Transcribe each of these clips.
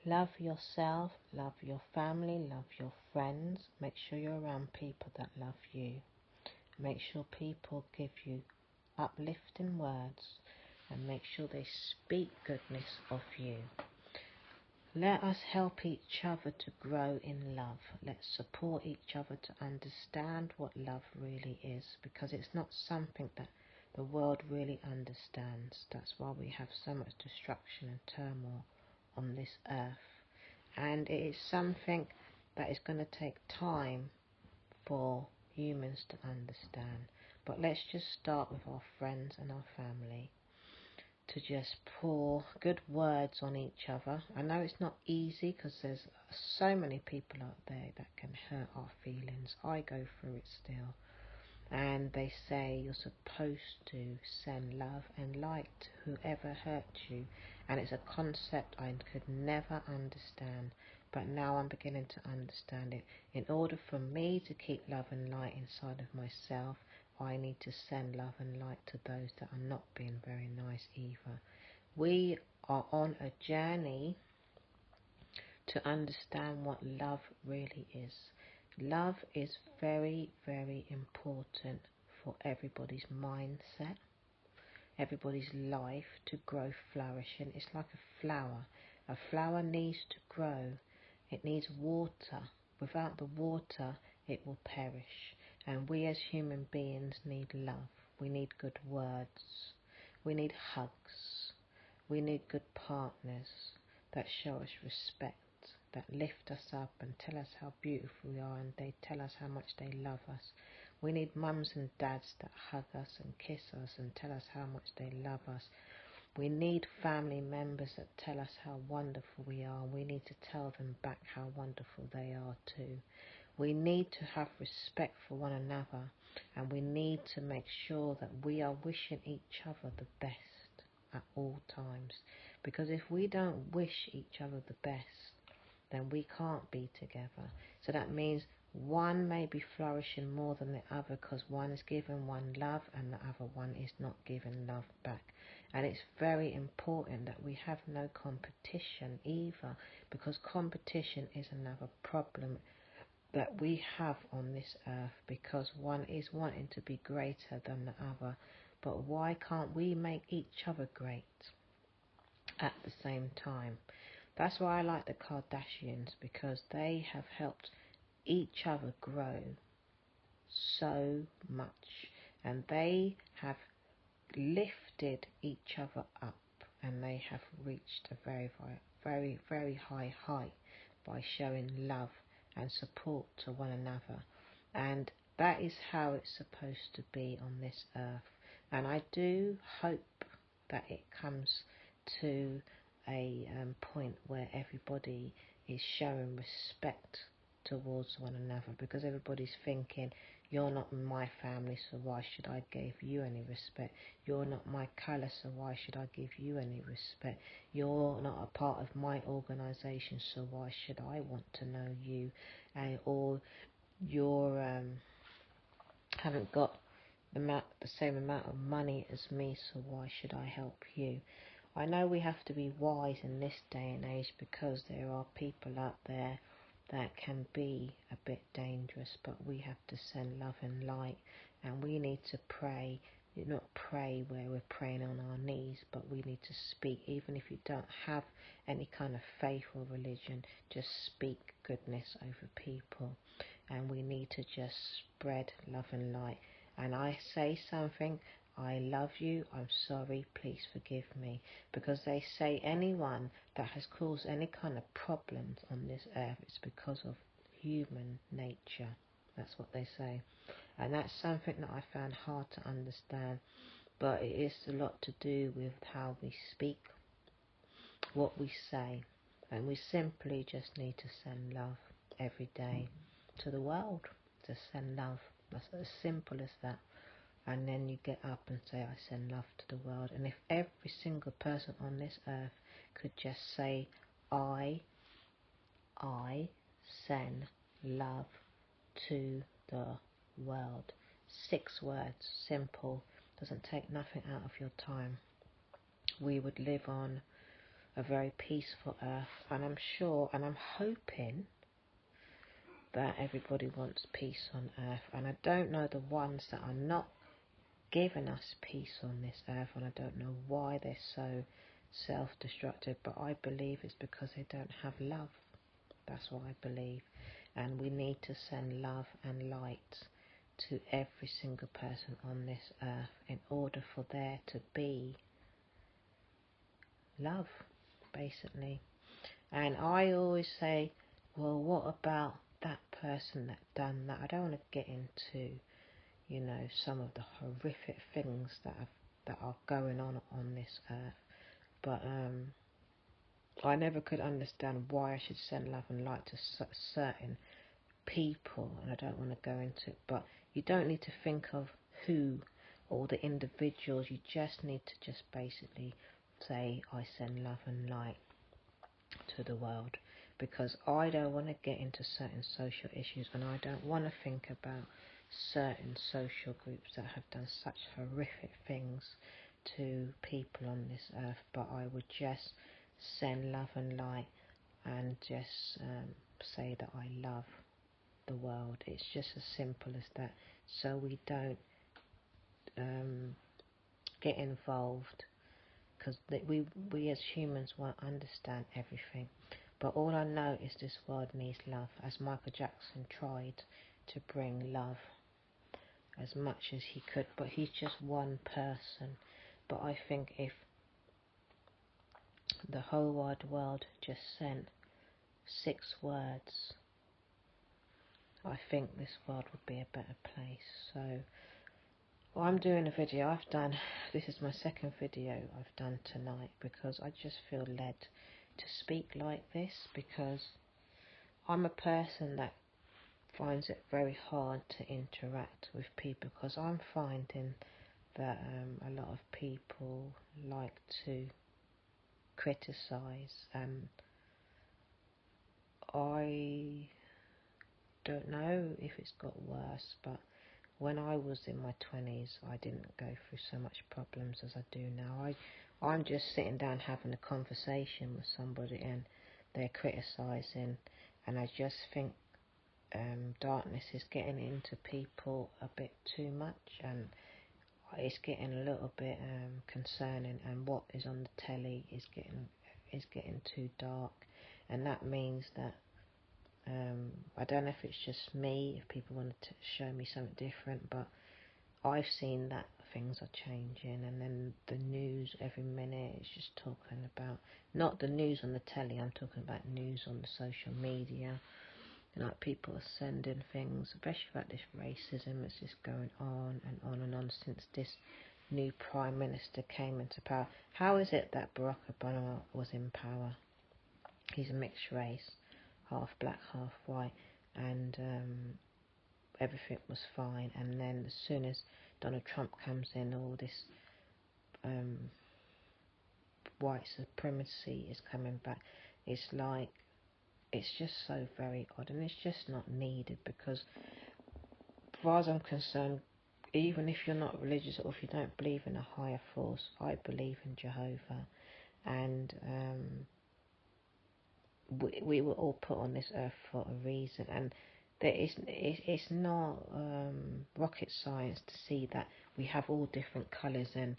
Love yourself, love your family, love your friends. Make sure you're around people that love you. Make sure people give you uplifting words, and make sure they speak goodness of you. Let us help each other to grow in love. Let's support each other to understand what love really is, because it's not something that the world really understands. That's why we have so much destruction and turmoil on this earth. And it is something that is going to take time for humans to understand. But let's just start with our friends and our family, to just pour good words on each other. I know it's not easy because there's so many people out there that can hurt our feelings. I go through it still. And they say you're supposed to send love and light to whoever hurt you. And it's a concept I could never understand. But now I'm beginning to understand it. In order for me to keep love and light inside of myself, I need to send love and light to those that are not being very nice either. We are on a journey to understand what love really is. Love is very, very important for everybody's mindset, everybody's life to grow flourishing. It's like a flower. A flower needs to grow. It needs water. Without the water, it will perish. And we as human beings need love. We need good words. We need hugs. We need good partners that show us respect, that lift us up and tell us how beautiful we are, and they tell us how much they love us. We need mums and dads that hug us and kiss us and tell us how much they love us. We need family members that tell us how wonderful we are. We need to tell them back how wonderful they are too. We need to have respect for one another, and we need to make sure that we are wishing each other the best at all times. Because if we don't wish each other the best, then we can't be together. So that means one may be flourishing more than the other because one is giving one love and the other one is not giving love back. And it's very important that we have no competition either, because competition is another problem that we have on this earth, because one is wanting to be greater than the other. But why can't we make each other great at the same time? That's why I like the Kardashians, because they have helped each other grow so much, and they have lifted each other up, and they have reached a very, very, very high height by showing love and support to one another. And that is how it's supposed to be on this earth. And I do hope that it comes to a point where everybody is showing respect towards one another, because everybody's thinking, you're not my family, so why should I give you any respect? You're not my colour, so why should I give you any respect? You're not a part of my organisation, so why should I want to know you? Or you're haven't got the same amount of money as me, so why should I help you? I know we have to be wise in this day and age, because there are people out there that can be a bit dangerous, but we have to send love and light, and we need to pray. Not pray where we're praying on our knees, but we need to speak. Even if you don't have any kind of faith or religion, just speak goodness over people. And we need to just spread love and light. And I say something, I love you, I'm sorry, please forgive me. Because they say anyone that has caused any kind of problems on this earth is because of human nature. That's what they say. And that's something that I found hard to understand. But it is a lot to do with how we speak, what we say. And we simply just need to send love every day to the world. Just send love. That's as simple as that. And then you get up and say, I send love to the world. And if every single person on this earth could just say, I send love to the world. 6 words, simple, doesn't take nothing out of your time. We would live on a very peaceful earth, and I'm sure and I'm hoping that everybody wants peace on earth. And I don't know the ones that are not giving us peace on this earth, and I don't know why they're so self-destructive, but I believe it's because they don't have love. That's what I believe. And we need to send love and light to every single person on this earth in order for there to be love, basically. And I always say, well, what about that person that done that? I don't want to get into, you know, some of the horrific things that are going on this earth, but I never could understand why I should send love and light to certain people, and I don't want to go into it, but you don't need to think of who or the individuals. You just need to just basically say, I send love and light to the world, because I don't want to get into certain social issues, and I don't want to think about certain social groups that have done such horrific things to people on this earth. But I would just send love and light and just say that I love the world. It's just as simple as that, so we don't get involved, because we as humans won't understand everything. But all I know is this world needs love, as Michael Jackson tried to bring love as much as he could, but he's just one person. But I think if the whole wide world just sent 6 words, I think this world would be a better place. So, well, I'm doing a video I've done. This is my second video I've done tonight, because I just feel led to speak like this, because I'm a person that finds it very hard to interact with people, because I'm finding that a lot of people like to criticize, and I don't know if it's got worse, but when I was in my 20s, I didn't go through so much problems as I do now. I'm just sitting down having a conversation with somebody and they're criticising, and I just think darkness is getting into people a bit too much, and it's getting a little bit concerning, and what is on the telly is getting too dark, and that means that I don't know if it's just me, if people want to show me something different, but I've seen that things are changing. And then the news every minute is just talking about, not the news on the telly, I'm talking about news on the social media. You know, people are sending things, especially about this racism. It's just going on and on and on since this new Prime Minister came into power. How is it that Barack Obama was in power? He's a mixed race, half black, half white, and everything was fine. And then as soon as Donald Trump comes in, all this white supremacy is coming back. It's like, it's just so very odd, and it's just not needed, because as far as I'm concerned, even if you're not religious or if you don't believe in a higher force, I believe in Jehovah, and we were all put on this earth for a reason, and it's not rocket science to see that we have all different colours, and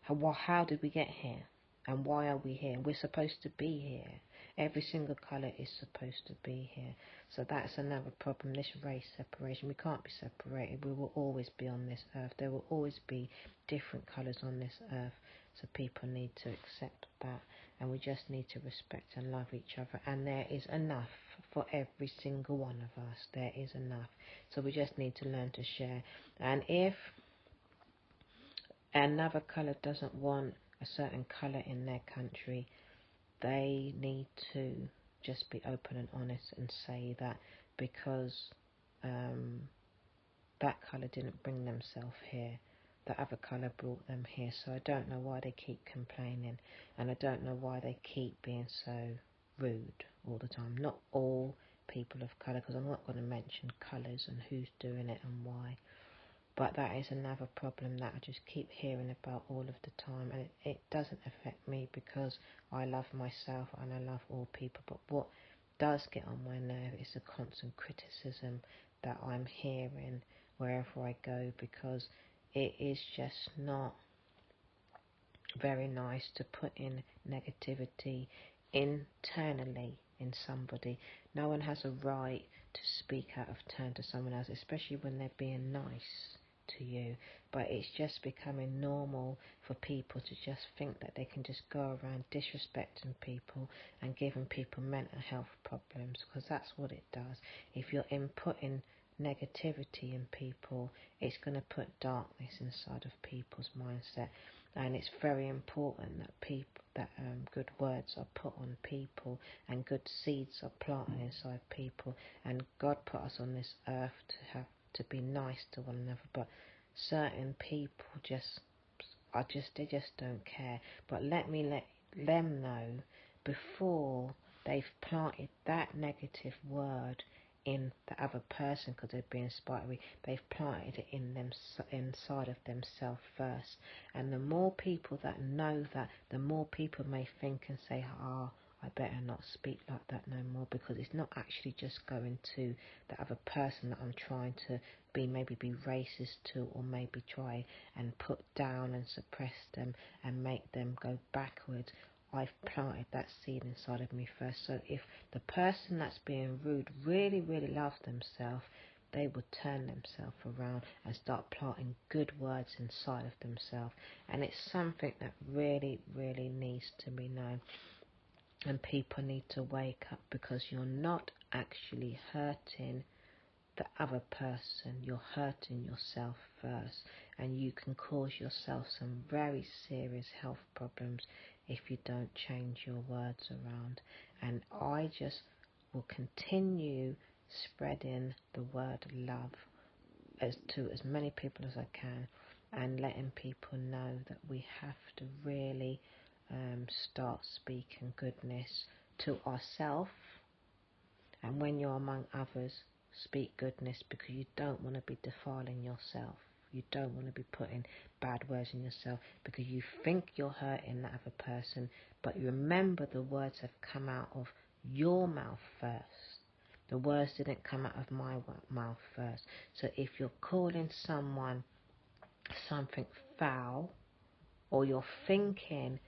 how did we get here, and why are we here? We're supposed to be here. Every single colour is supposed to be here. So that's another problem, this race separation. We can't be separated. We will always be on this earth. There will always be different colours on this earth. So people need to accept that, and we just need to respect and love each other. And there is enough for every single one of us. There is enough. So we just need to learn to share. And if another colour doesn't want a certain colour in their country, they need to just be open and honest and say that, because that colour didn't bring themselves here, the other colour brought them here. So I don't know why they keep complaining, and I don't know why they keep being so rude all the time. Not all people of colour, because I'm not going to mention colours and who's doing it and why, But that is another problem that I just keep hearing about all of the time, and it doesn't affect me because I love myself and I love all people. But what does get on my nerve is the constant criticism that I'm hearing wherever I go, because it is just not very nice to put in negativity internally in somebody. No one has a right to speak out of turn to someone else, especially when they're being nice to you. But it's just becoming normal for people to just think that they can just go around disrespecting people and giving people mental health problems, because that's what it does. If you're inputting negativity in people, it's going to put darkness inside of people's mindset. And it's very important that good words are put on people and good seeds are planted inside people. And God put us on this earth to be nice to one another, but certain people they just don't care. But let them know before they've planted that negative word in the other person, because they're being spiteful. They've planted it inside of themselves first. And the more people that know that, the more people may think and say, I better not speak like that no more, because it's not actually just going to the other person that I'm trying to maybe be racist to, or maybe try and put down and suppress them and make them go backwards. I've planted that seed inside of me first. So if the person that's being rude really, really loves themselves, they will turn themselves around and start planting good words inside of themselves. And it's something that really, really needs to be known. And people need to wake up, because you're not actually hurting the other person, you're hurting yourself first, and you can cause yourself some very serious health problems if you don't change your words around. And I just will continue spreading the word love to as many people as I can, and letting people know that we have to really start speaking goodness to ourselves, and when you're among others, speak goodness, because you don't want to be defiling yourself. You don't want to be putting bad words in yourself, because you think you're hurting that other person, but you remember the words have come out of your mouth first. The words didn't come out of my mouth first. So if you're calling someone something foul, or you're thinking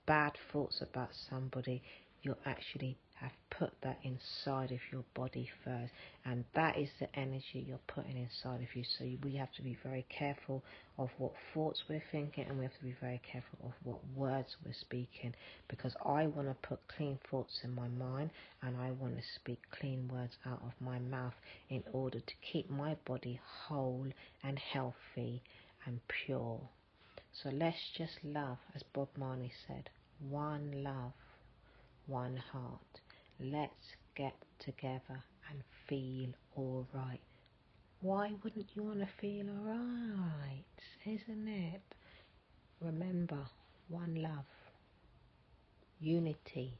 bad thoughts about somebody, you actually have put that inside of your body first, and that is the energy you're putting inside of you. So we have to be very careful of what thoughts we're thinking, and we have to be very careful of what words we're speaking, because I want to put clean thoughts in my mind, and I want to speak clean words out of my mouth in order to keep my body whole and healthy and pure. So let's just love, as Bob Marley said, one love, one heart. Let's get together and feel alright. Why wouldn't you want to feel alright? Isn't it? Remember, one love, unity,